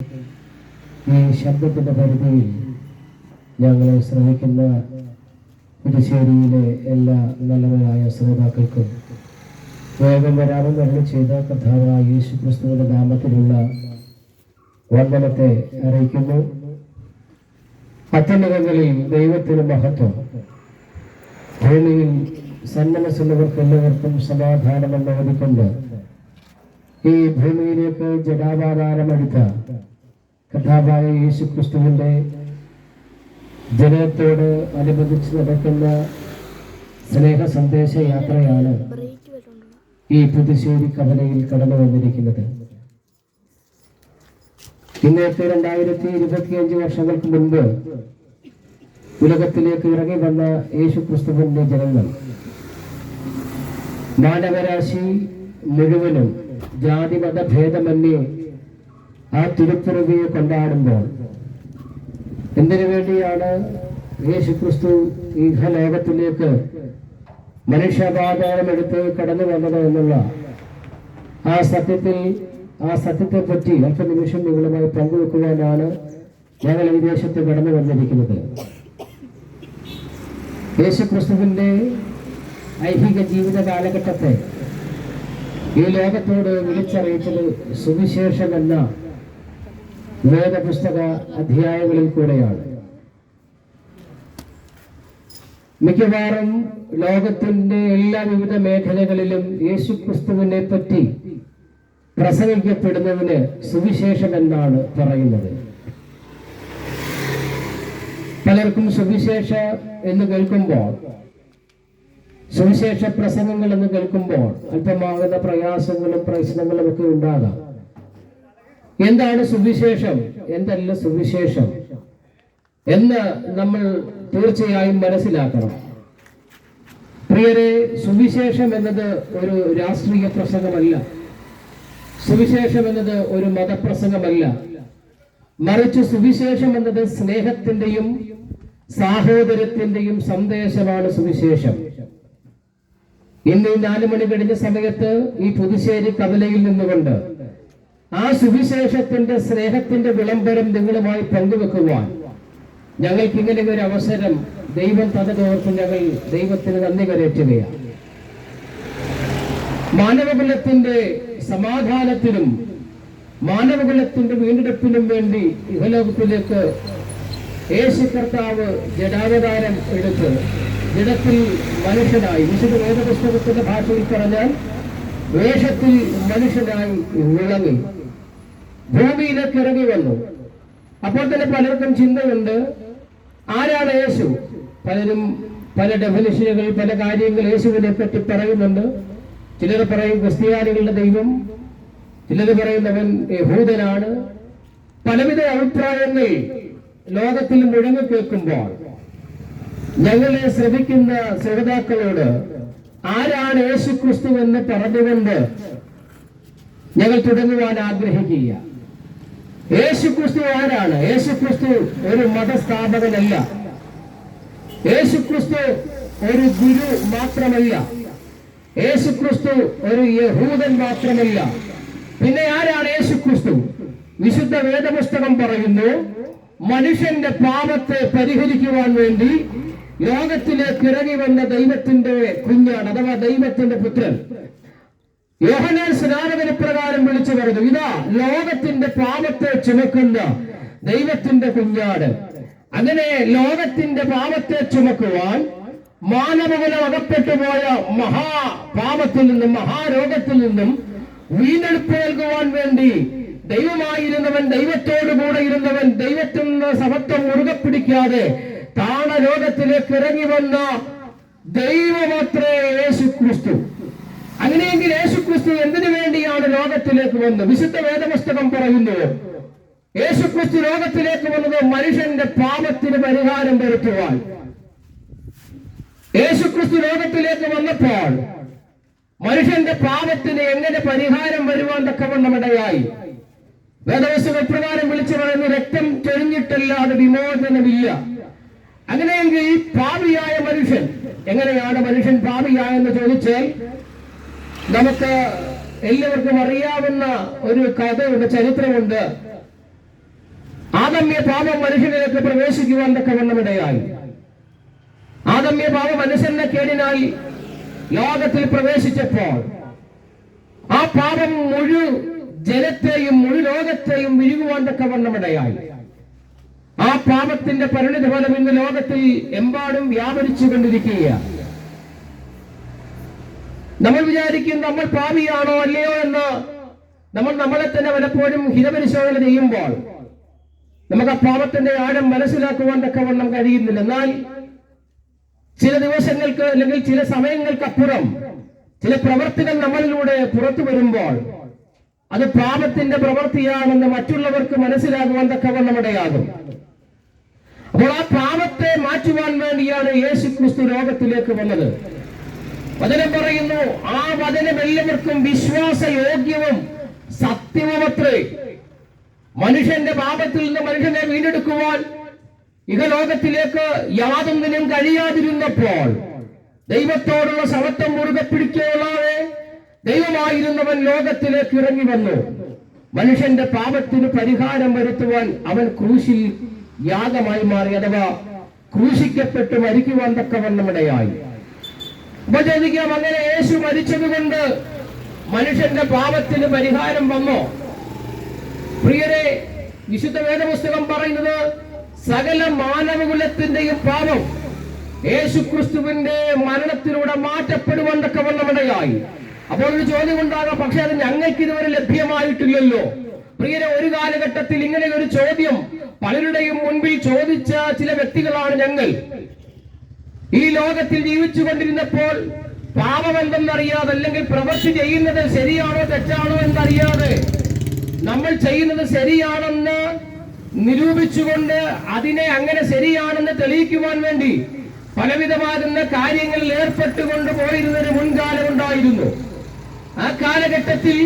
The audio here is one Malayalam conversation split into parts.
ഈ ശബ്ദത്തിന്റെ പരിധിയിൽ ഞങ്ങളെ ശ്രമിക്കുന്ന പുതുശ്ശേരിയിലെ എല്ലാ നല്ലവരായ ശ്രോതാക്കൾക്കും വേഗം വരാമെന്ന് അരുളി ചെയ്ത കർത്താവായ യേശു ക്രിസ്തുവിന്റെ നാമത്തിലുള്ള വന്ദനത്തെ അറിയിക്കുന്നു. അത്യുന്നതങ്ങളിൽ ദൈവത്തിന് മഹത്വം, ഭൂമിയിൽ സന്മനസ്സുള്ളവർക്ക് എല്ലാവർക്കും സമാധാനമെന്ന് ഓതിക്കൊണ്ട് ഈ ഭൂമിയിലേക്ക് ജഡാവതാരമെടുത്ത കർത്താവായ യേശു ക്രിസ്തുവിന്റെ ജനത്തോട് അനുബന്ധിച്ച് നടക്കുന്ന സ്നേഹ സന്ദേശ യാത്രയാണ് ഈ പുതുശ്ശേരി കവലയിൽ കടന്നു വന്നിരിക്കുന്നത്. ഇന്നത്തെ 2025 വർഷങ്ങൾക്ക് മുൻപ് ഉലകത്തിലേക്ക് ഇറങ്ങി വന്ന യേശു ക്രിസ്തുവിന്റെ ജനങ്ങൾ മാനവരാശി മുഴുവനും ജാതി മതഭേദമന്യേ ആ തിരുപ്പിറവിയെ കൊണ്ടാടുമ്പോൾ എന്തിനു വേണ്ടിയാണ് യേശു ക്രിസ്തു ഈ ലോകത്തിലേക്ക് മനുഷ്യാവതാരമെടുത്ത് കടന്നു വന്നത് എന്നുള്ള ആ സത്യത്തെ പറ്റി അല്പനിമിഷം നിങ്ങളുമായി പങ്കുവെക്കുവാനാണ് ഞങ്ങൾ ഈ ദേശത്ത് കടന്നു വന്നിരിക്കുന്നത്. യേശു ക്രിസ്തുവിന്റെ ഐഹിക ജീവിത കാലഘട്ടത്തെ ഈ ലോകത്തോട് വിളിച്ചറിയിച്ചത് സുവിശേഷം എന്ന വേദപുസ്തക അധ്യായങ്ങളിൽ കൂടെയാണ്. മിക്കവാറും ലോകത്തിന്റെ എല്ലാ വിവിധ മേഖലകളിലും യേശു ക്രിസ്തുവിനെ പറ്റി പ്രസംഗിക്കപ്പെടുന്നതിന് സുവിശേഷം എന്നാണ് പറയുന്നത്. പലർക്കും സുവിശേഷ എന്ന് കേൾക്കുമ്പോൾ, സുവിശേഷ പ്രസംഗങ്ങൾ എന്ന് കേൾക്കുമ്പോൾ അല്പമാകുന്ന പ്രയാസങ്ങളും പ്രശ്നങ്ങളും ഒക്കെ ഉണ്ടാകാം. എന്താണ് സുവിശേഷം, എന്തല്ല സുവിശേഷം എന്ന് നമ്മൾ തീർച്ചയായും മനസ്സിലാക്കണം. പ്രിയരെ, സുവിശേഷം എന്നത് ഒരു രാഷ്ട്രീയ പ്രസംഗമല്ല, സുവിശേഷം എന്നത് ഒരു മതപ്രസംഗമല്ല, മറിച്ച് സുവിശേഷം എന്നത് സ്നേഹത്തിന്റെയും സാഹോദര്യത്തിന്റെയും സന്ദേശമാണ് സുവിശേഷം. ഇന്ന് 4 മണി കഴിഞ്ഞ സമയത്ത് ഈ പുതുശ്ശേരി കവലയിൽ നിന്നുകൊണ്ട് ആ സുവിശേഷത്തിന്റെ സ്നേഹത്തിന്റെ വിളംബരം നിങ്ങളുമായി പങ്കുവെക്കുവാൻ ഞങ്ങൾക്ക് ഇങ്ങനെ ഒരു അവസരം ദൈവം തന്നതോർത്ത് ഞങ്ങൾ ദൈവത്തിന് നന്ദി കരയറ്റുകയാണ്. മാനവകുലത്തിന്റെ സമാധാനത്തിനും മാനവകുലത്തിന്റെ വീണ്ടെടുപ്പിനും വേണ്ടി ഇഹലോകത്തിലേക്ക് യേശു കർത്താവ് ജഡാവതാരം എടുത്ത് ജഡത്തിൽ മനുഷ്യനായി, വിശുദ്ധ വേദപുസ്തകത്തിന്റെ ഭാഷയിൽ പറഞ്ഞാൽ വേഷത്തിൽ മനുഷ്യനായി വിളങ്ങി ഭൂമിയിലേക്ക് ഇറങ്ങി വന്നു. അപ്പോൾ തന്നെ പലർക്കും ചിന്തയുണ്ട്, ആരാണ് യേശു? പലരും പല ഡെഫിനിഷനുകൾ, പല കാര്യങ്ങൾ യേശുവിനെ പറ്റി പറയുന്നുണ്ട്. ചിലർ പറയും ക്രിസ്ത്യാനികളുടെ ദൈവം, ചിലർ പറയുന്നവൻ യഹൂദനാണ്. പലവിധ അഭിപ്രായങ്ങൾ ലോകത്തിൽ മുഴങ്ങി കേൾക്കുമ്പോൾ ഞങ്ങളെ ശ്രമിക്കുന്ന ശ്രോതാക്കളോട് ആരാണ് യേശു ക്രിസ്തു എന്ന് പറഞ്ഞുകൊണ്ട് ഞങ്ങൾ തുടങ്ങുവാൻ ആഗ്രഹിക്കുക. യേശു ക്രിസ്തു ആരാണ്? യേശു ക്രിസ്തു ഒരു മതസ്ഥാപകനല്ല, യേശു ക്രിസ്തു ഒരു ഗുരു മാത്രമല്ല, യേശു ക്രിസ്തു ഒരു യഹൂദൻ മാത്രമല്ല. പിന്നെ ആരാണ് യേശു ക്രിസ്തു? വിശുദ്ധ വേദപുസ്തകം പറയുന്നു, മനുഷ്യന്റെ പാപത്തെ പരിഹരിക്കുവാൻ വേണ്ടി ലോകത്തിലേക്ക് ഇറങ്ങി വന്ന ദൈവത്തിന്റെ കുഞ്ഞാണ്, അഥവാ ദൈവത്തിന്റെ പുത്രൻ. യോഹന്നാൻ സ്നാപകന് പ്രകാരം വിളിച്ചു പറഞ്ഞു, ഇതാ ലോകത്തിന്റെ പാപത്തെ ചുമക്കുന്ന ദൈവത്തിന്റെ കുഞ്ഞാട്. അങ്ങനെ ലോകത്തിന്റെ പാപത്തെ ചുമക്കുവാൻ മാനവകുലം അകപ്പെട്ടു പോയ മഹാപാപത്തിൽ നിന്നും മഹാരോഗത്തിൽ നിന്നും വീണ്ടെടുപ്പ് നൽകുവാൻ വേണ്ടി ദൈവമായിരുന്നവൻ, ദൈവത്തോടു കൂടെ ഇരുന്നവൻ, ദൈവത്തിന്റെ സമത്വം മുറുകെ പിടിക്കാതെ താണലോകത്തിലേക്ക് ഇറങ്ങി വന്ന ദൈവമത്രേ യേശു ക്രിസ്തു. അങ്ങനെയെങ്കിൽ യേശു ക്രിസ്തു എന്തിനു വേണ്ടിയാണ് ലോകത്തിലേക്ക് വന്നത്? വിശുദ്ധ വേദപുസ്തകം പറയുന്നു, യേശു ക്രിസ്തു ലോകത്തിലേക്ക് വന്നത് മനുഷ്യന്റെ പാപത്തിന് പരിഹാരം വരുത്തുവാൻ. യേശു ക്രിസ്തു ലോകത്തിലേക്ക് വന്നപ്പോൾ മനുഷ്യന്റെ പാപത്തിന് എങ്ങനെ പരിഹാരം വരുവാൻ തക്കവണ്ണമിടയായി. വേദപുസ്തകം പ്രകാരം വിളിച്ചു പറയുന്നു, രക്തം ചൊരിഞ്ഞിട്ടല്ലാതെ വിമോചനമില്ല. അങ്ങനെയെങ്കിൽ ഈ പാപിയായ മനുഷ്യൻ, എങ്ങനെയാണ് മനുഷ്യൻ പാപിയായെന്ന് ചോദിച്ചാൽ നമുക്ക് എല്ലാവർക്കും അറിയാവുന്ന ഒരു കഥയുണ്ട്, ചരിത്രമുണ്ട്. ആദമ്യ പാപം മനുഷ്യനിലേക്ക് പ്രവേശിക്കുവാൻ തക്കവണ്ണമിടയായി. ആദമ്യ പാപം മനുഷ്യന്റെ കേടിനായി ലോകത്തിൽ പ്രവേശിച്ചപ്പോൾ ആ പാപം മുഴു ജനത്തെയും മുഴു ലോകത്തെയും വിഴുകുവാൻ തക്കവണ്ണമിടയായി. ആ പാപത്തിന്റെ പരിണിതഫലം ഇന്ന് ലോകത്തിൽ എമ്പാടും വ്യാപരിച്ചു കൊണ്ടിരിക്കുകയാണ്. നമ്മൾ വിചാരിക്കും നമ്മൾ പാപിയാണോ അല്ലയോ എന്ന് നമ്മൾ നമ്മളെ തന്നെ പലപ്പോഴും ഹിതപരിശോധന ചെയ്യുമ്പോൾ നമുക്ക് ആ പാപത്തിന്റെ ആഴം മനസ്സിലാക്കുവാൻ തക്കവണ്ണം കഴിയുന്നില്ല. എന്നാൽ ചില ദിവസങ്ങൾക്ക് അല്ലെങ്കിൽ ചില സമയങ്ങൾക്കപ്പുറം ചില പ്രവൃത്തികൾ നമ്മളിലൂടെ പുറത്തു വരുമ്പോൾ അത് പാപത്തിന്റെ പ്രവൃത്തിയാണെന്ന് മറ്റുള്ളവർക്ക് മനസ്സിലാകുവാൻ തക്കവണ്ണമിടയാകും. അപ്പോൾ ആ പാപത്തെ മാറ്റുവാൻ വേണ്ടിയാണ് യേശുക്രിസ്തു ലോകത്തിലേക്ക് വന്നത്. വചനം പറയുന്നു, ആ വചനം എല്ലാവർക്കും വിശ്വാസയോഗ്യവും സത്യവുമത്രേ. മനുഷ്യന്റെ പാപത്തിൽ നിന്ന് മനുഷ്യനെ വീണ്ടെടുക്കുവാൻ ഇഹലോകത്തിലേക്ക് യാതൊന്നിനും കഴിയാതിരുന്നപ്പോൾ ദൈവത്തോടുള്ള സമത്വം മുറുകെ പിടിക്കുകയുള്ളവരെ ദൈവമായിരുന്നവൻ ലോകത്തിലേക്ക് ഇറങ്ങി വന്നു. മനുഷ്യന്റെ പാപത്തിന് പരിഹാരം വരുത്തുവാൻ അവൻ ക്രൂശിൽ യാഗമായി മാറി, അഥവാ ക്രൂശിക്കപ്പെട്ട് മരിക്കുവാൻ തക്കവണ്ണമിടയായി. അപ്പോൾ ചോദിക്കാം, അങ്ങനെ യേശു മരിച്ചതുകൊണ്ട് മനുഷ്യന്റെ പാപത്തിന് പരിഹാരം വന്നോ? പ്രിയരെ, വിശുദ്ധ വേദപുസ്തകം പറയുന്നത് സകല മാനവകുലത്തിന്റെയും പാപം യേശുക്രിസ്തുവിന്റെ മരണത്തിലൂടെ മാറ്റപ്പെടുവാൻ തക്കവണ്ണമിടയായി. അപ്പോൾ ഒരു ചോദ്യം ഉണ്ടാകാം, പക്ഷെ അത് ഞങ്ങൾക്ക് ഇതുവരെ ലഭ്യമായിട്ടില്ലല്ലോ. പ്രിയരെ, ഒരു കാലഘട്ടത്തിൽ ഇങ്ങനെ ഒരു ചോദ്യം പലരുടെയും മുൻപിൽ ചോദിച്ച ചില വ്യക്തികളാണ് ഞങ്ങൾ. ഈ ലോകത്തിൽ ജീവിച്ചു കൊണ്ടിരുന്നപ്പോൾ പാപമെന്തെന്നറിയാതെ, അല്ലെങ്കിൽ പ്രവൃത്തി ചെയ്യുന്നത് ശരിയാണോ തെറ്റാണോ എന്നറിയാതെ, നമ്മൾ ചെയ്യുന്നത് ശരിയാണെന്ന് നിരൂപിച്ചുകൊണ്ട് അതിനെ അങ്ങനെ ശരിയാണെന്ന് തെളിയിക്കുവാൻ വേണ്ടി പലവിധമാകുന്ന കാര്യങ്ങളിൽ ഏർപ്പെട്ടുകൊണ്ട് പോയിരുന്നൊരു മുൻകാലം ഉണ്ടായിരുന്നു. ആ കാലഘട്ടത്തിൽ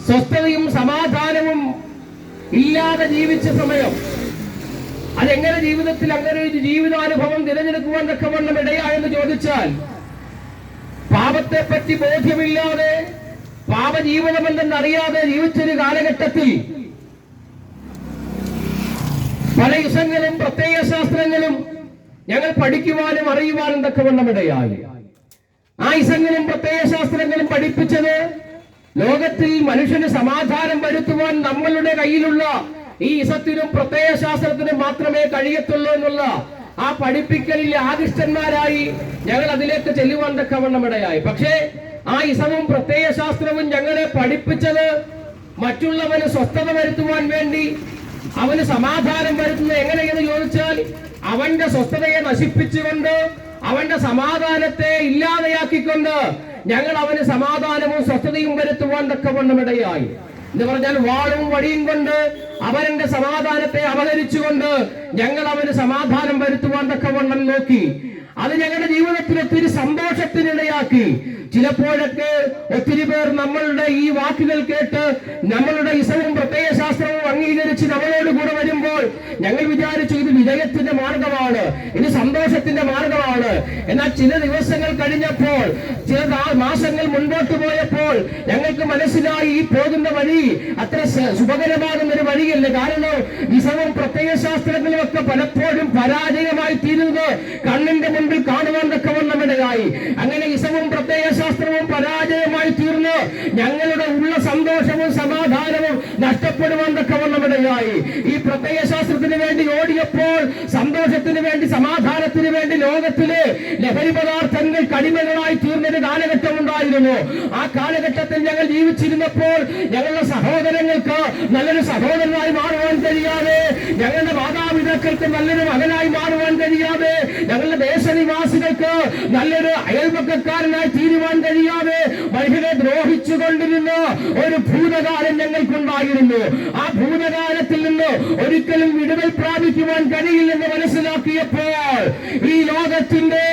സ്വസ്ഥതയും സമാധാനവും ഇല്ലാതെ ജീവിച്ച സമയം, അതെങ്ങനെ ജീവിതത്തിൽ അങ്ങനെ ഒരു ജീവിതാനുഭവം തിരഞ്ഞെടുക്കുവാൻ തക്കവണ്ണം ഇടയായെന്ന് ചോദിച്ചാൽ, പാപത്തെ പറ്റി ബോധ്യമില്ലാതെ പാപജീവിതം എന്തെന്നറിയാതെ ജീവിച്ചൊരു കാലഘട്ടത്തിൽ പല ഇസങ്ങളും പ്രത്യയ ശാസ്ത്രങ്ങളും ഞങ്ങൾ പഠിക്കുവാനും അറിയുവാനും തക്കവണ്ണം ഇടയായി. ആ ഇസങ്ങളും പ്രത്യയ ശാസ്ത്രങ്ങളും പഠിപ്പിച്ചത് ലോകത്തിൽ മനുഷ്യന് സമാധാനം വരുത്തുവാൻ നമ്മളുടെ കയ്യിലുള്ള ഈ ഇസത്തിനും പ്രത്യയ ശാസ്ത്രത്തിനും മാത്രമേ കഴിയത്തുള്ളൂ എന്നുള്ള ആ പഠിപ്പിക്കലിൽ ആകൃഷ്ടന്മാരായി ഞങ്ങൾ അതിലേക്ക് ചെല്ലുവാൻ തക്കവണ്ണം ഇടയായി. പക്ഷേ ആ ഇസവും പ്രത്യയ ശാസ്ത്രവും ഞങ്ങളെ പഠിപ്പിച്ചത് മറ്റുള്ളവന് സ്വസ്ഥത വരുത്തുവാൻ വേണ്ടി, അവന് സമാധാനം വരുത്തുന്നത് എങ്ങനെയെന്ന് ചോദിച്ചാൽ, അവന്റെ സ്വസ്ഥതയെ നശിപ്പിച്ചുകൊണ്ട് അവന്റെ സമാധാനത്തെ ഇല്ലാതെയാക്കിക്കൊണ്ട് ഞങ്ങൾ അവന് സമാധാനവും സ്വസ്ഥതയും വരുത്തുവാൻ തക്കവണ്ണം ഇടയായി. എന്ന് പറഞ്ഞാൽ വാളും വടിയും കൊണ്ട് അവന്റെ സമാധാനത്തെ അപഹരിച്ചുകൊണ്ട് ഞങ്ങൾ അവന് സമാധാനം വരുത്തുവാൻ തക്കവണ്ണം നോക്കി. അത് ഞങ്ങളുടെ ജീവിതത്തിൽ ഒത്തിരി സന്തോഷത്തിനിടയാക്കി. ചിലപ്പോഴൊക്കെ ഒത്തിരി പേർ നമ്മളുടെ ഈ വാക്കുകൾ കേട്ട് നമ്മളുടെ ഇസവും പ്രത്യയ ശാസ്ത്രവും അംഗീകരിച്ച് നമ്മളോട് കൂടെ വരുമ്പോൾ ഞങ്ങൾ വിചാരിച്ചു ഇത് വിജയത്തിന്റെ മാർഗമാണ്, ഇത് സന്തോഷത്തിന്റെ മാർഗമാണ്. എന്നാൽ ചില ദിവസങ്ങൾ കഴിഞ്ഞപ്പോൾ, ചില മാസങ്ങൾ മുൻപോട്ട് പോയപ്പോൾ ഞങ്ങൾക്ക് മനസ്സിലായി ഈ പോകുന്ന വഴി അത്ര ശുഭകരമാകുന്ന ഒരു വഴിയല്ല. കാരണം ഇസവും പ്രത്യയ ശാസ്ത്രങ്ങളും ഒക്കെ പലപ്പോഴും പരാജയമായി തീരുന്നത് കണ്ണിന്റെ മുൻപിൽ കാണുവാൻ തക്കവണ്ണമിടയായി. അങ്ങനെ ഇസവും പ്രത്യയ ശാസ്ത്രവും പരാജയമായി തീർന്ന് ഞങ്ങളുടെ ഉള്ള സന്തോഷവും സമാധാനവും നഷ്ടപ്പെടുവാൻ തക്കവണ്ണമിടയായി. ഈ പ്രത്യയ ശാസ്ത്രത്തിന് വേണ്ടി ഓടിയപ്പോൾ, സന്തോഷത്തിന് വേണ്ടി സമാധാനത്തിന് വേണ്ടി ലോകത്തിലെ ലഹരി പദാർത്ഥങ്ങൾ കടിമകളായി തീർന്നൊരു കാലഘട്ടം ഉണ്ടായിരുന്നു. ആ കാലഘട്ടത്തിൽ ഞങ്ങൾ ജീവിച്ചിരുന്നപ്പോൾ ഞങ്ങളുടെ സഹോദരങ്ങൾക്ക് നല്ലൊരു സഹോദരനായി മാറുവാൻ കഴിയാതെ, ഞങ്ങളുടെ മാതാപിതാക്കൾക്ക് നല്ലൊരു മകനായി മാറുവാൻ കഴിയാതെ, ഞങ്ങളുടെ ദേശനിവാസികൾക്ക് നല്ലൊരു അയൽപക്കക്കാരനായി തീരുവാൻ കഴിയാതെ മനുഷ്യനെ ദ്രോഹിച്ചുകൊണ്ടിരുന്ന ഒരു ഭൂതകാലം ഞങ്ങൾക്കുണ്ടായിരുന്നു. ആ ഭൂതകാലത്തിൽ നിന്ന് ഒരിക്കലും വിടുതൽ പ്രാപിക്കുവാൻ കഴിയില്ലെന്ന് മനസ്സിലാക്കിയപ്പോൾ ഈ ലോകത്തിന്റെ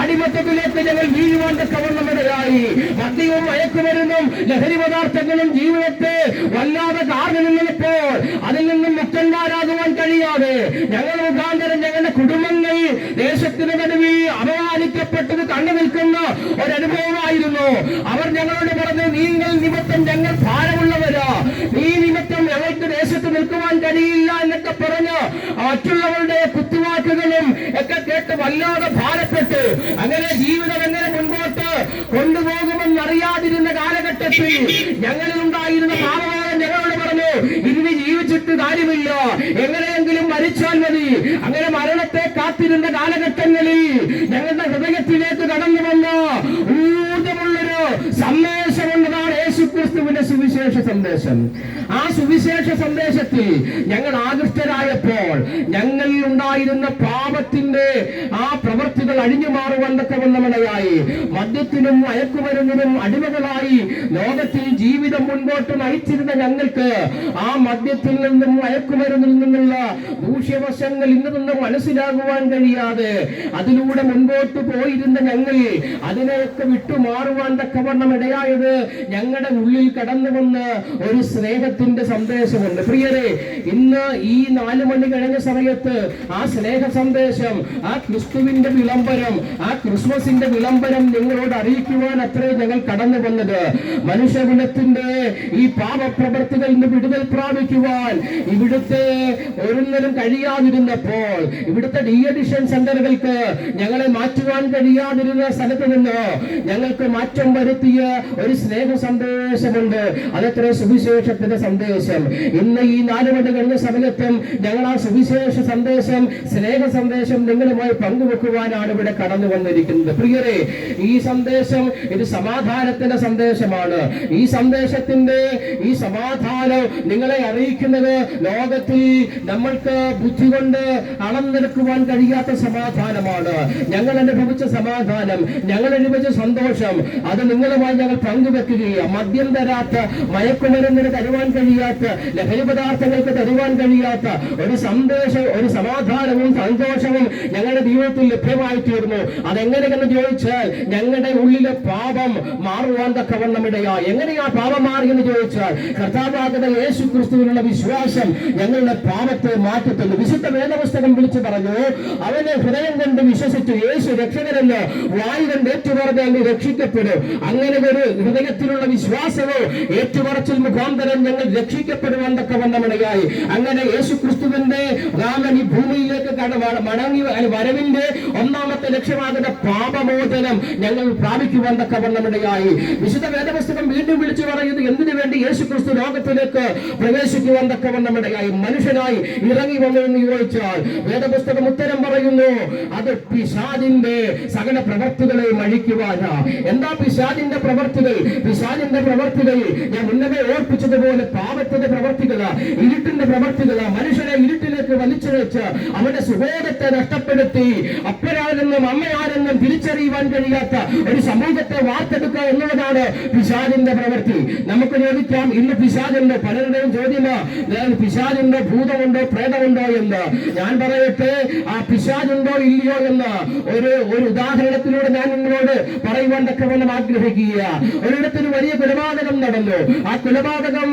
അടിമത്തത്തിലേക്ക് ഞങ്ങൾ വീഴുവാൻ തക്കവണ്ണമിടയായി. മദ്യവും മയക്കുമരുന്നും ലഹരി പദാർത്ഥങ്ങളും ജീവിതത്തെ വല്ലാതെ കാർന്നു നിന്നപ്പോൾ അതിൽ നിന്നും മുക്തന്മാരാകുവാൻ കഴിയാതെ ഞങ്ങൾ മുഖാന്തരം ഞങ്ങളുടെ കുടുംബങ്ങൾ ദേശത്തിന് നടുവിൽ അപമാനിക്കപ്പെട്ടത് കണ്ടു നിൽക്കുന്ന ഒരനുഭവമായിരുന്നു. അവർ ഞങ്ങളോട് പറഞ്ഞു, നിങ്ങൾ നിമിത്തം ഞങ്ങൾ ഭാരമുള്ളവരാ, നീ നിമിത്തം ഞങ്ങൾക്ക് ദേശത്തിന് നിൽക്കുവാൻ കഴിയില്ല എന്നൊക്കെ പറഞ്ഞ് മറ്റുള്ളവരുടെ കുത്തുവാക്കുകളും ഒക്കെ കേട്ട് വല്ലാതെ ഭാരപ്പെട്ടു. അങ്ങനെ ജീവിതം എങ്ങനെ മുൻപോട്ട് കൊണ്ടുപോകുമെന്നറിയാതിരുന്ന കാലഘട്ടത്തിൽ ഞങ്ങളിൽ ഉണ്ടായിരുന്ന പാപവാദം ഞങ്ങളോട് പറഞ്ഞു, ഇനി ജീവിച്ചിട്ട് കാര്യമില്ല, എങ്ങനെയെങ്കിലും മരിച്ചാൽ മതി. അങ്ങനെ മരണത്തെ കാത്തിരുന്ന കാലഘട്ടങ്ങളിൽ ഞങ്ങളുടെ ഹൃദയത്തിലേക്ക് കടന്നു വന്ന ഊർജമുള്ളൊരു സന്ദേശമുള്ളതാണ് യേശുക്രിസ്തുവിന്റെ സുവിശേഷ സന്ദേശം. ആ സുവിശേഷ സന്ദേശത്തിൽ ഞങ്ങൾ ആകൃഷ്ടരായപ്പോൾ ഞങ്ങളിൽ ഉണ്ടായിരുന്ന പാപത്തിന്റെ ആ പ്രവൃത്തികൾ അഴിഞ്ഞു മാറുവാൻ തക്കവണ്ണമടയായി മദ്യത്തിനും മയക്കുമരുന്നിനും അടിമകളായി ലോകത്തിൽ ജീവിതം മുൻപോട്ട് നയിച്ചിരുന്ന ഞങ്ങൾക്ക് ആ മദ്യത്തിൽ നിന്നും മയക്കുമരുന്നിൽ നിന്നുള്ള ദൂഷ്യവശങ്ങൾ ഇന്നതൊന്നും മനസ്സിലാകുവാൻ കഴിയാതെ അതിലൂടെ മുൻപോട്ട് പോയിരുന്ന ഞങ്ങൾ അതിനെയൊക്കെ വിട്ടുമാറുവാൻ തക്കവണ്ണം ഇടയായത് ഞങ്ങളുടെ ഉള്ളിൽ കടന്നു വന്ന് ഒരു സ്നേഹത്തിന്റെ സന്ദേശമുണ്ട്. പ്രിയരെ, ഇന്ന് ഈ 4 മണി കഴിഞ്ഞ സമയത്ത് ആ സ്നേഹ സന്ദേശം, ആ ക്രിസ്തുവിന്റെ വിളംബരം, ആ ക്രിസ്മസിന്റെ വിളംബരം നിങ്ങളോട് അറിയിക്കുവാൻ അത്രേ ഞങ്ങൾ കടന്നു വന്നത്. മനുഷ്യകുലത്തിന്റെ ഈ പാപപ്രവൃത്തികളിൽ നിന്ന് വിടുതൽ പ്രാപിക്കുവാൻ ഇവിടുത്തെ ഒരിക്കലും കഴിയാതിരുന്നപ്പോൾ, ഇവിടുത്തെ ഡി അഡിഷൻ സെന്ററുകൾക്ക് ഞങ്ങളെ മാറ്റുവാൻ കഴിയാതിരുന്ന സ്ഥലത്ത് നിന്ന് ഞങ്ങൾക്ക് മാറ്റം വരുത്തിയ ഒരു സ്നേഹ സന്ദേശമുണ്ട്. അതത്ര സുവിശേഷത്തിന്റെ സന്ദേശം. ഇന്ന് ഈ 4 മണി കഴിഞ്ഞ സമയത്തും ഞങ്ങൾ ആ സുവിശേഷ സന്ദേശം, സ്നേഹ സന്ദേശം നിങ്ങളുമായി പങ്കുവെക്കുവാനാണ് ഇവിടെ കടന്നു വന്നിരിക്കുന്നത്. പ്രിയരെ, ഈ സന്ദേശം ഇത് സമാധാനത്തിന്റെ സന്ദേശമാണ്. ഈ സന്ദേശത്തിന്റെ ഈ സമാധാനം നിങ്ങളെ അറിയിക്കുന്നത് ലോകത്തിൽ നമ്മൾക്ക് ബുദ്ധി കൊണ്ട് അളന്നെടുക്കുവാൻ കഴിയാത്ത സമാധാനമാണ്. ഞങ്ങൾ അനുഭവിച്ച സമാധാനം, ഞങ്ങൾ അനുഭവിച്ച സന്തോഷം, അത് നിങ്ങളുമായി ഞങ്ങൾ പങ്കുവെക്കുകയാണ്. മദ്യം തരാത്ത, മയക്കുമരുന്നിന് തരുവാൻ കഴിയാത്ത, ലഹരി പദാർത്ഥങ്ങൾക്ക് തരുവാൻ കഴിയാത്ത ഒരു സന്ദേശം, ഒരു സമാധാനവും സന്തോഷവും ഞങ്ങളുടെ ജീവിതത്തിൽ ലഭ്യമായി തീർന്നു. അതെങ്ങനെയെന്ന് ചോദിച്ചാൽ ഞങ്ങളുടെ ഉള്ളിലെ പാപം മാറുവാൻ തക്കവണ്ണം ഇടയായി. എങ്ങനെയാ പാപം മാറിയെന്ന് ചോദിച്ചാൽ കർത്താവാകുന്ന യേശു ക്രിസ്തുവിനുള്ള വിശ്വാസം ഞങ്ങളുടെ പാപത്തെ മാറ്റുന്നു. വിശുദ്ധ വേദപുസ്തകം വിളിച്ചു പറഞ്ഞു, അവനെ ഹൃദയം കൊണ്ട് വിശ്വസിച്ചു യേശു രക്ഷകനെന്ന് വായ് കൊണ്ട് ഏറ്റുപറഞ്ഞാൽ നീ രക്ഷിക്കപ്പെടും. അങ്ങനെ ഒരു ഹൃദയത്തിലുള്ള വിശ്വാസവും ഏറ്റുപറച്ചിൽ മുഖാന്തരം ഞങ്ങൾ രക്ഷിക്കപ്പെടുവാൻ തക്കവണ്ണമിടയായി. അങ്ങനെ യേശു ക്രിസ്തുവിന്റെ രാമൻ ഈ ഭൂമിയിലേക്ക് മടങ്ങി വരവിന്റെ ഒന്നാമത്തെ ലക്ഷ്യമാകുന്ന പാപമോചനം ഞങ്ങൾ പ്രാപിക്കുവാൻ തക്കവണ്ണമിടയായി. വിശുദ്ധ വേദപുസ്തകം വീണ്ടും വിളിച്ചു പറയുന്നത് എന്തിനു വേണ്ടി യേശു ക്രിസ്തു ലോകത്തിലേക്ക് പ്രവേശിക്കുവാൻ തക്കവണ്ണമിടയായി മനുഷ്യനായി ഇറങ്ങി വന്നു എന്ന് ചോദിച്ചാൽ വേദപുസ്തകം ഉത്തരം പറയുന്നു, അത് പിശാചിന്റെ സകല പ്രവർത്തികളെ അഴിക്കുവാനാ. എന്താ പിശാചിന്റെ പ്രവർത്തികൾ? പിശാചിന്റെ പ്രവർത്തികൾ ഞാൻ മുന്നമേ ഓർപ്പിച്ചതുപോലെ പാപത്തിന്റെ പ്രവർത്തികളാ, ഇരുട്ടിന്റെ പ്രവർത്തികളാ. മനുഷ്യനെ ഇരുട്ടിലേക്ക് വലിച്ചിഴച്ച് അവന്റെ സുബോധത്തെ നഷ്ടപ്പെടുത്തി അപ്പനാരെന്നും അമ്മയാരെന്നും തിരിച്ചറിയുവാൻ കഴിയാത്ത ഒരു സമൂഹത്തെ വാർത്തെടുക്കുക എന്നുള്ളതാണ് പിശാചിന്റെ പ്രവൃത്തി. നമുക്ക് ചോദിക്കാം, ഇന്ന് പിശാചുണ്ടോ? പലരുടെയും ചോദ്യമാ, പിശാചുണ്ടോ, ഭൂതമുണ്ടോ, പ്രേതമുണ്ടോ എന്ന്. ഞാൻ പറയട്ടെ, ആ പിശാചുണ്ടോ ഇല്ലയോ എന്ന് ഒരു ഉദാഹരണത്തിലൂടെ ഞാൻ നിങ്ങളോട് പറയുവാൻ തക്കവണ്ണം ആഗ്രഹിക്കുക. ഒരിടത്തൊരു വലിയ കൊലപാതകം നടന്നു. ആ കൊലപാതകം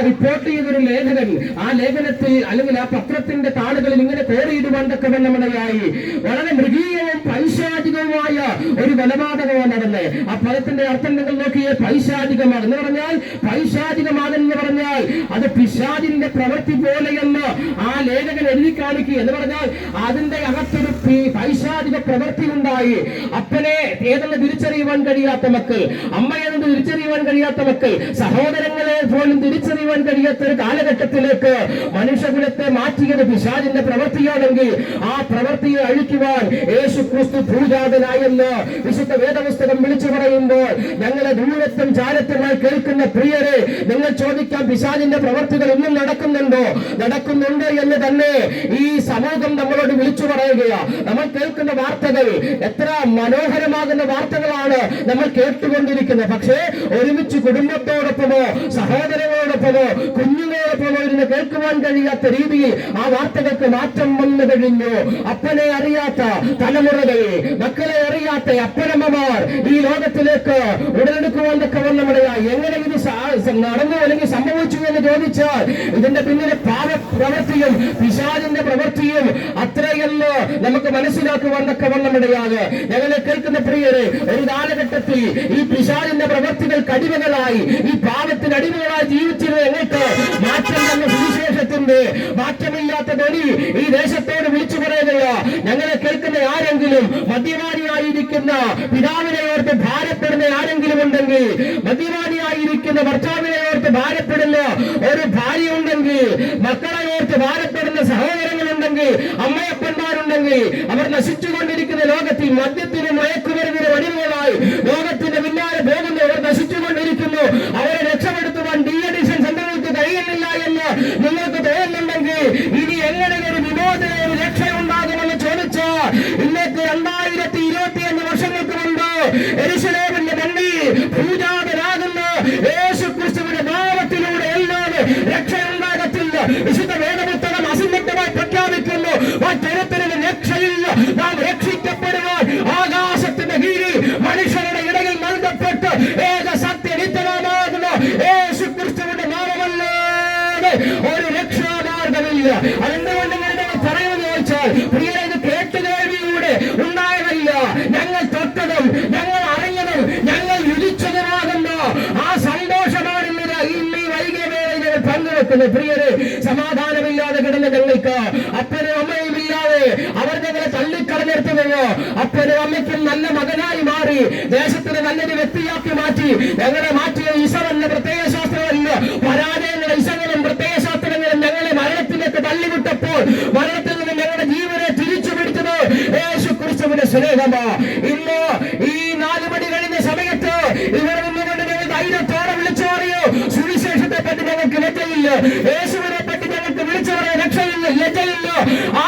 റിപ്പോർട്ട് ചെയ്തൊരു ലേഖകൻ ആ ലേഖനത്തിൽ അല്ലെങ്കിൽ ആ പത്രത്തിന്റെ താളുകളിൽ ഇങ്ങനെ കോറിയിടുവാൻ തക്കവണ്ണമിടയായി. വളരെ മൃഗീയവും പൈശാചികവുമായ ഒരു കൊലപാതകമാണ് നടന്നത്. ആ പദത്തിന്റെ അർത്ഥം നിങ്ങൾ നോക്കിയേ, പൈശാചികമാണ് എന്ന് പറഞ്ഞാൽ, പൈശാചികമാണെന്ന് പറഞ്ഞാൽ അത് പിശാചിന്റെ പ്രവൃത്തി പോലെയെന്ന് ആ ലേഖകൻ എഴുതി കാണിക്കുക. എന്ന് പറഞ്ഞാൽ അതിന്റെ അകത്തൊരു പൈശാചിക പ്രവൃത്തി ഉണ്ടായി. അപ്പനെ ഏതെന്ന് തിരിച്ചറിയുവാൻ കഴിയാത്ത മക്കൾ, അമ്മയെന്ന് തിരിച്ചറിയുവാൻ കഴിയാത്ത മക്കൾ, സഹോദരങ്ങളെ പോലും തിരിച്ചറിയുവാൻ കഴിയാത്ത ഒരു കാലഘട്ടത്തിലേക്ക് മനുഷ്യകുലത്തെ മാറ്റിയത് പിശാചിന്റെ പ്രവൃത്തിയാണെങ്കിൽ ആ പ്രവൃത്തിയെ അഴിക്കുവാൻ യേശു ക്രിസ്തു ഭൂജാതനായെന്ന് വിശുദ്ധ വേദപുസ്തകം വിളിച്ചു പറയുമ്പോൾ ഞങ്ങളെ ദൂരത്തും ചാരത്തുമായി കേൾക്കുന്ന പ്രിയരെ, നിങ്ങൾ ചോദിക്കാം, പിശാചിന്റെ പ്രവൃത്തികൾ ഇന്നും നടക്കുന്നുണ്ടോ? നടക്കുന്നുണ്ട് എന്ന് തന്നെ ഈ സമൂഹം നമ്മളോട് വിളിച്ചു പറയുകയാ. നമ്മൾ കേൾക്കുന്ന വാർത്തകൾ എത്ര മനോഹരമാകുന്ന വാർത്തകളാണ് നമ്മൾ കേട്ടുകൊണ്ടിരിക്കുന്നത്. പക്ഷേ ഒരുമിച്ച് കുടുംബത്തോടൊപ്പമോ സഹോദരങ്ങളോടൊപ്പമോ കുഞ്ഞുങ്ങളോടൊപ്പമോ ഇരുന്ന് കേൾക്കുവാൻ കഴിയാത്ത രീതിയിൽ ആ വാർത്തകൾക്ക് മാറ്റം വന്നു കഴിഞ്ഞു. അപ്പനെ അറിയാത്ത തലമുറകൾ, മക്കളെ അറിയാത്ത അപ്പനമ്മമാർ ഈ ലോകത്തിലേക്ക് ഉടലെടുക്കുവാൻ തക്കവണ്ണമിടയായി. എങ്ങനെ ഇത് നടന്നു അല്ലെങ്കിൽ സംഭവിച്ചു എന്ന് ചോദിച്ചാൽ ഇതിന്റെ പിന്നിലെ പാപപ്രവൃത്തിയും പിശാചിന്റെ പ്രവൃത്തിയും അത്രയെന്ന് നമുക്ക് മനസ്സിലാക്കുവാൻ തക്കവണ്ണമിടയാകെ ഞങ്ങളെ കേൾക്കുന്ന പ്രിയരെ, ഒരു കാലഘട്ടത്തിൽ ഈ പിശാചിന്റെ പ്രവൃത്തികൾക്ക് അടിമകളായി, ഈ പാപത്തിന് അടിമകളായി ജീവിച്ചിരുന്ന ഞങ്ങൾക്ക് മാറ്റം തന്ന സുവിശേഷത്തിന്റെ മാറ്റമില്ലാത്ത ധ്വനി ഈ ദേശത്തോട് വിളിച്ചു പറയുകയോ, ഞങ്ങളെ കേൾക്കുന്ന ആരെങ്കിലും മദ്യപാനിയായിരിക്കുന്ന പിതാവിനെ ഓർത്ത് ഭാരപ്പെടുന്ന ആരെങ്കിലും ഉണ്ടെങ്കിൽ, മദ്യപാനിയായിരിക്കുന്ന ഭർത്താവിനെ ഓർത്ത് ഭാരപ്പെടുന്ന ഒരു ഭാര്യ ഉണ്ടെങ്കിൽ, മക്കളെ ഓർത്ത് ഭാരപ്പെടുന്ന സഹോദരങ്ങളുണ്ടെങ്കിൽ, അമ്മയപ്പന്മാരുണ്ടെങ്കിൽ, അവർ നശിച്ചുകൊണ്ടിരിക്കുന്ന ലോകത്തിൽ മദ്യത്തിനും മയക്കുമരുന്നിനും അടിമകളായി ലോകത്തിന്റെ പിന്നാലെ പോകുന്നവർ നശിച്ചുകൊണ്ടിരിക്കുന്നു. അവരെ രക്ഷപ്പെടുത്തുവാൻ ഡീഅഡിക്ഷൻ സെന്ററുകൾക്ക് കഴിയുന്നില്ല എന്ന് നിങ്ങൾക്ക് തോന്നുന്നുണ്ടെങ്കിൽ, ഇനി എങ്ങനെ ഒരു വിമോചന ഒരു രക്ഷയുണ്ടാകുമെന്ന് ചോദിച്ചാൽ, ഇന്നത്തെ 2025 വർഷങ്ങൾക്ക് മുമ്പ് യെരൂശലേമിന്റെ മണ്ണിൽ പൂജാതനാകുന്ന യേശുക്രിസ്തുവിന്റെ നാമത്തിലൂടെ എല്ലാവരും രക്ഷയുണ്ടാകത്തില്ല. വിശുദ്ധ വേദപുസ്തകം അസന്നിഗ്ധമായി പ്രഖ്യാപിക്കുന്നു, മറ്റൊരുത്തരിന് രക്ഷയില്ല. നാം രക്ഷിക്കപ്പെടുവാൻ ആകാശത്തിന്റെ കീഴിൽ മനുഷ്യരുടെ ഇടയിൽ നൽകപ്പെട്ട് ഏക സത്യനിത്യനാകുന്ന യേശുക്രിസ്തുവിന്റെ നാമമല്ലാതെ ഒരു രക്ഷാമാർഗമില്ല. അതെന്തുകൊണ്ട് പറയുമെന്ന് ചോദിച്ചാൽ, പ്രിയരെ, ഇത് കേട്ടുകേൾവിയിലൂടെ ഉണ്ടായതല്ല. ഞങ്ങൾ തൊട്ടതും ഞങ്ങൾ അറിഞ്ഞതും ഞങ്ങൾ രുചിച്ചതുമാകുന്ന ആ സന്തോഷമാണ് ഇന്ന് വൈകിയ വേളയിൽ പങ്കുവെക്കുന്നത്. പ്രിയരെ, സമാധാനമില്ലാതെ കിടന്ന ഞങ്ങൾക്ക് അപ്പനും അമ്മയും ഇല്ലാതെ അവർ ഞങ്ങളെ തള്ളിക്കളഞ്ഞെടുത്തുകയോ, അപ്പനും അമ്മയ്ക്കും നല്ല മകനായി മാറി ദേശത്തിന് നല്ലൊരു വ്യക്തിയാക്കി മാറ്റി ഞങ്ങളെ മാറ്റിയ ഈശ്വരന്റെ പ്രത്യേക ശാസ്ത്രമല്ല, പരാജയങ്ങളുടെ ഈശ്വരനും പ്രത്യേക ശാസ്ത്രങ്ങളും ഞങ്ങളെ മരണത്തിലേക്ക് തള്ളിവിട്ടപ്പോൾ മരണത്തിൽ നിന്ന് ഞങ്ങളുടെ ജീവനെ തിരിച്ചു പിടിച്ചത് യേശുക്രിസ്തുവിന്റെ സ്നേഹമാ. ഇന്ന് ഈ 4 മണി കഴിഞ്ഞ സമയത്ത് ഇവിടെ നിന്നുകൊണ്ട് ഞങ്ങൾ ധൈര്യത്തോടെ വിളിച്ചു പറയൂ, സുവിശേഷത്തെ പറ്റി ഞങ്ങൾക്ക് ലജ്ജയില്ല, യേശുവിനെ പറ്റി ഞങ്ങൾക്ക് വിളിച്ചു പറയാൻ രക്ഷയില്ല, ലജ്ജയില്ല. ആ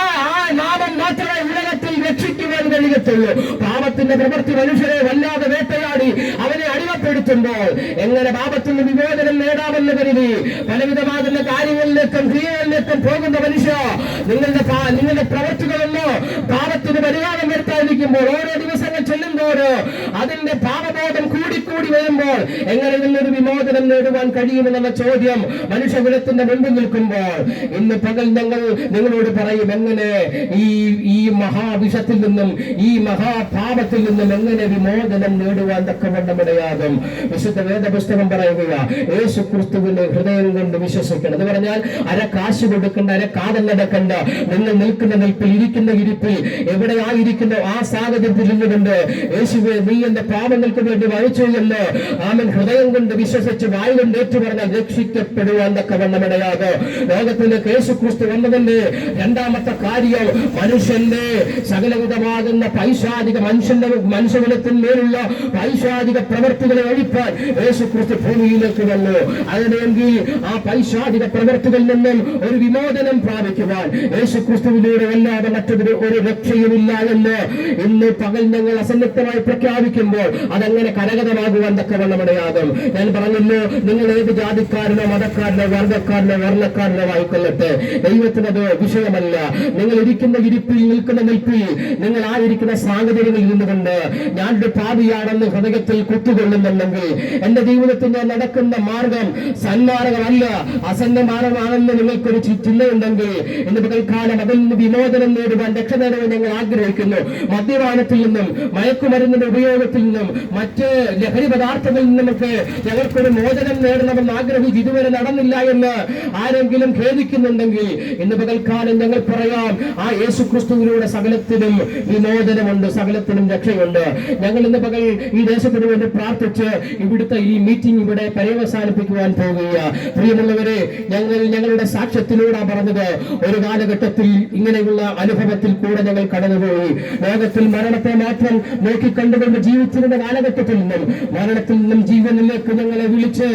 നാമം മാത്രമേ ഉലകത്തിൽ രക്ഷിക്കുവാൻ കഴിയത്തുള്ളൂ. പാപത്തിന്റെ പ്രവൃത്തി മനുഷ്യരെ വല്ലാതെ വേട്ടയാടി അവനെ അടിമപ്പെടുത്തുമ്പോൾ എങ്ങനെ പാപത്തിൽ നിന്ന് വിമോചനം നേടാമെന്ന് കരുതി പലവിധമാകുന്ന കാര്യങ്ങളിലേക്കും ക്രിയകളിലേക്കും പോകുന്ന മനുഷ്യ, നിങ്ങളുടെ പ്രവൃത്തികളൊന്നോ പാപത്തിന് പരിഹാരം വരുത്താതിരിക്കുമ്പോൾ ഓരോ ദിവസങ്ങൾ ചെല്ലുമ്പോഴോ അതിന്റെ പാപബോധം കൂടിക്കൂടി വരുമ്പോൾ എങ്ങനെ നിന്നൊരു വിമോചനം നേടുവാൻ കഴിയുമെന്നുള്ള ചോദ്യം മനുഷ്യകുലത്തിന്റെ മുൻപിൽ നിൽക്കുമ്പോൾ ഇന്ന് പകൽ ഞങ്ങൾ നിങ്ങളോട് പറയും, എങ്ങനെ ഈ മഹാവിഷത്തിൽ നിന്നും ഈ മഹാപാപത്തിൽ നിന്നും എങ്ങനെ വിമോചനം നേടുവാൻ തക്കവണ്ണമിടയാകും. വിശുദ്ധ വേദപുസ്തകം പറയുക, യേശുക്രിസ്തുവിന്റെ ഹൃദയം കൊണ്ട് വിശ്വസിക്കണം. എന്ന് പറഞ്ഞാൽ അര കാശ് കൊടുക്കണ്ട, അര കാതൽ നടക്കണ്ട. നിങ്ങൾ നിൽക്കുന്ന നിൽപ്പിൽ, ഇരിക്കുന്ന ഇരിപ്പിൽ, എവിടെയായിരിക്കുന്നു ആ സാഹചര്യത്തിൽ നിന്നുകൊണ്ട് യേശുവേ, നീ എന്റെ പാപങ്ങൾക്ക് വേണ്ടി മരിച്ചു എന്ന് ആമൻ ഹൃദയം കൊണ്ട് വിശ്വസിച്ച് വായു കൊണ്ട് ഏറ്റു പറഞ്ഞാൽ രക്ഷിക്കപ്പെടുവാൻ തക്കവണ്ണമിടയാകും. ലോകത്തിലേക്ക് യേശുക്രിസ്തു വന്നതിന്റെ രണ്ടാമത്തെ കാര്യം മനുഷ്യന്റെ സകലവിധമാകുന്ന പൈശാചിക മനുഷ്യകുലത്തിന്മേലുള്ള പൈശാചിക പ്രവർത്തികളെ ഒഴിപ്പാൻ യേശുക്രിസ്തു ഭൂമിയിലേക്ക് വന്നു. അതിനെങ്കിൽ ആ പൈശാചിക പ്രവർത്തികളിൽ നിന്നും ഒരു വിമോചനം പ്രാപിക്കുവാൻ യേശുക്രിസ്തുവിലൂടെ അല്ലാതെ മറ്റൊരു ഒരു രക്ഷയുമില്ല എന്ന് ഇന്ന് പകൽ ഞങ്ങൾ അസന്നിഗ്ധമായി പ്രഖ്യാപിക്കുമ്പോൾ അതെങ്ങനെ കരഗതമാകുവാൻ തക്കവണ്ണമിടയാകും. ഞാൻ പറഞ്ഞില്ലോ, നിങ്ങൾ ഏത് ജാതിക്കാരനോ മതക്കാരനോ വർഗക്കാരനോ വർണ്ണക്കാരനോ ആയിക്കൊള്ളട്ടെ, ദൈവത്തിനത് വിഷയമല്ല. നിങ്ങൾ ഇരിക്കുന്ന ഇരിപ്പിൽ, നിൽക്കുന്ന നിൽപ്പിൽ, നിങ്ങൾ ആയിരിക്കുന്ന സാഹചര്യങ്ങളിൽ നിന്നുകൊണ്ട് ഞാനൊരു പാപിയാണെന്ന് ഹൃദയത്തിൽ കുത്തുകൊള്ളുന്നുണ്ടെങ്കിൽ, എന്റെ ജീവിതത്തിൽ ഞാൻ നടക്കുന്ന മാർഗം സന്മാർഗമല്ല, അസന്നമാർഗമാണെന്ന് നിങ്ങൾക്കൊരു ചിന്തയുണ്ടെങ്കിൽ ഇന്ന് പകൽക്കാലം അതിൽ നിന്ന് വിമോചനം നേടുവാൻ, രക്ഷ നേടുവാൻ ഞങ്ങൾ ആഗ്രഹിക്കുന്നു. മദ്യപാനത്തിൽ നിന്നും മയക്കുമരുന്നിന്റെ ഉപയോഗത്തിൽ നിന്നും മറ്റ് ലഹരി പദാർത്ഥങ്ങളിൽ നിന്നുമൊക്കെ ഞങ്ങൾക്കൊരു മോചനം നേടണമെന്ന് ആഗ്രഹിച്ച് ഇതുവരെ നടന്നില്ല എന്ന് ആരെങ്കിലും ഖേദിക്കുന്നുണ്ടെങ്കിൽ ഇന്ന് പകൽക്കാലം ഞങ്ങൾ പറയാം, ആ യേശുക്രിസ്തുവിലൂടെ സകലത്തിനും വിമോചനമുണ്ട്, സകലത്തിനും രക്ഷയുണ്ട്. ഞങ്ങൾ ഇന്ന് പകൽ ഈ ദേശത്തിന് വേണ്ടി പ്രാർത്ഥിച്ച് ഇവിടുത്തെ ഈ മീറ്റിംഗ് ഇവിടെ പര്യവസാനിപ്പിക്കുവാൻ പോകുക. പ്രിയമുള്ളവരെ, ഞങ്ങളുടെ സാക്ഷ്യത്തിലൂടെ പറഞ്ഞത് ഒരു കാലഘട്ടത്തിൽ ഇങ്ങനെയുള്ള അനുഭവത്തിൽ കൂടെ ഞങ്ങൾ കടന്നുപോയി. ലോകത്തിൽ മരണത്തെ മാത്രം നോക്കിക്കണ്ടുകൊണ്ട് ജീവിച്ചിരുന്ന കാലഘട്ടത്തിൽ നിന്നും മരണത്തിൽ നിന്നും ജീവനിലേക്ക് ഞങ്ങളെ വിളിച്ച്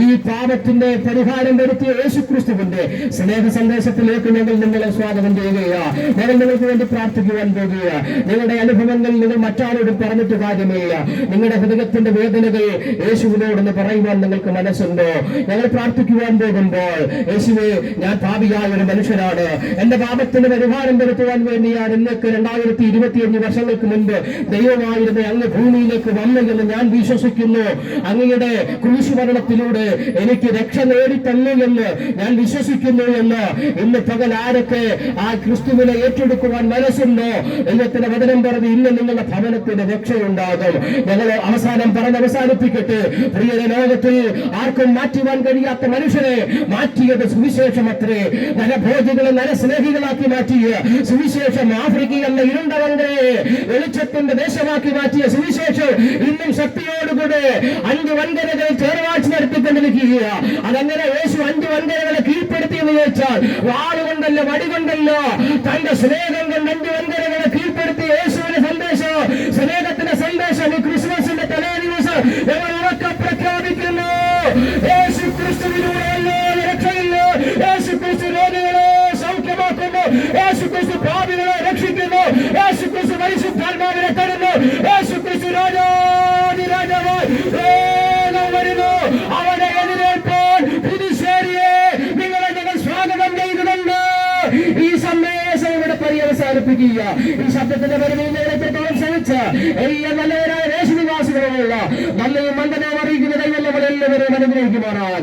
ഈ പാപത്തിന്റെ പരിഹാരം വരുത്തിയ യേശുക്രിസ്തുവിന്റെ സ്നേഹ സന്ദേശത്തിലേക്ക് ഞങ്ങൾ നിങ്ങളെ സ്വാഗതം ചെയ്യുകയാണ്. ഞങ്ങൾ നിങ്ങൾക്ക് വേണ്ടി പ്രാർത്ഥിക്കുവാൻ പോകുക. നിങ്ങളുടെ അനുഭവങ്ങൾ നിങ്ങൾ മറ്റാരോടും പറഞ്ഞിട്ട് കാര്യമില്ല. നിങ്ങളുടെ ഹൃദയത്തിന്റെ വേദനകൾ യേശുവിനോടൊന്ന് പറയുവാൻ നിങ്ങൾക്ക് മനസ്സുണ്ടോ? ഞങ്ങൾ പ്രാർത്ഥിക്കുവാൻ പോകുമ്പോൾ, യേശുവേ, ഞാൻ പാപിയായ ഒരു മനുഷ്യനാണ്, എന്റെ പാപത്തിന് പരിഹാരം വരുത്തുവാൻ വേണ്ടിയാണ് ഇന്നൊക്കെ 2025 വർഷങ്ങൾക്ക് മുൻപ് ദൈവമായിരുന്ന അങ്ങ് ഭൂമി ഭൂമിയിലേക്ക് വന്നു എന്ന് ഞാൻ വിശ്വസിക്കുന്നു. അങ്ങയുടെ ക്രൂശുമരണത്തിലൂടെ എനിക്ക് രക്ഷ നേടിത്തന്നു എന്ന് ഞാൻ വിശ്വസിക്കുന്നു എന്ന് ഇന്ന് പകൽ ആരൊക്കെ ആ ക്രിസ്തുവിനെ ഏറ്റെടുക്കുവാൻ മനസ്സുണ്ടോ, ദൈവത്തിന്റെ വചനം പറഞ്ഞ് ഇന്ന് നിങ്ങളുടെ ഭവനത്തിന്റെ രക്ഷയുണ്ടാകും. ഞങ്ങൾ അവസാനം പറഞ്ഞ് അവസാനിപ്പിക്കട്ടെ. പ്രിയ ലോകത്തിൽ ആർക്കും മാറ്റുവാൻ കഴിയാത്ത മനുഷ്യനെ മാറ്റിയത് സുവിശേഷം അത്രേ. നരഭോജികളെ നരസ്നേഹികളാക്കി മാറ്റിയ സുവിശേഷം, ആഫ്രിക്ക എന്ന ഇരുണ്ടവന്റെ വെളിച്ചത്തിന്റെ ദേശമാക്കി മാറ്റിയ സുവിശേഷം ഇന്നും ശക്തിയോടുകൂടെ 5 വൻകരകൾ ചേർവാഴ്ച നടത്തിക്കൊണ്ടിരിക്കുക. അതങ്ങനെ യേശു 5 വൻകരകളെ കീഴ്പ്പെടുത്തിയെന്ന് ചോദിച്ചാൽ വാളുകൊണ്ടല്ല, വടികൊണ്ടല്ല, തന്റെ സ്നേഹം കൊണ്ട് 5 വൻകരകളെ കീഴ്പ്പെടുത്തി യേശുവിന്റെ സന്ദേശം, സ്നേഹത്തിന്റെ സന്ദേശം ഈ ക്രിസ്മസിന്റെ തലേ ദിവസം ഞങ്ങൾ ഉറക്കെ പ്രഖ്യാപിക്കുന്നു. യേശു ക്രിസ്തുവിലൂടെ രക്ഷയില്ല. യേശു ക്രിസ്തു രോഗികളെ സൗഖ്യമാക്കുന്നു. യേശു ക്രിസ്തു പാപികളെ രക്ഷിക്കുന്നു. യേശു ക്രിസ്തു പരിശുദ്ധാത്മാവിനെ തരുന്നു. യേശു ക്രിസ്തു രാജാവായി വരുന്നു. അവനെ എതിരേൽപ്പാൻ പുതുശ്ശേരിയെ നിങ്ങളെ ഞങ്ങൾ സ്വാഗതം ചെയ്യുന്നുണ്ട്. ഈ സന്ദേശം ഇവിടെ പര്യവസാനിപ്പിക്കുക. ഈ ശബ്ദത്തിന്റെ പരിമിതികളെത്തോളം ശ്രമിച്ച എല്ലാ നല്ലവരായ ദേശനിവാസികളുമുള്ള നല്ലയും മന്ദനവും അറിയിക്കുന്ന ദൈവം നമ്മളെല്ലാവരെയും അനുഗ്രഹിക്കുമാറാണ്.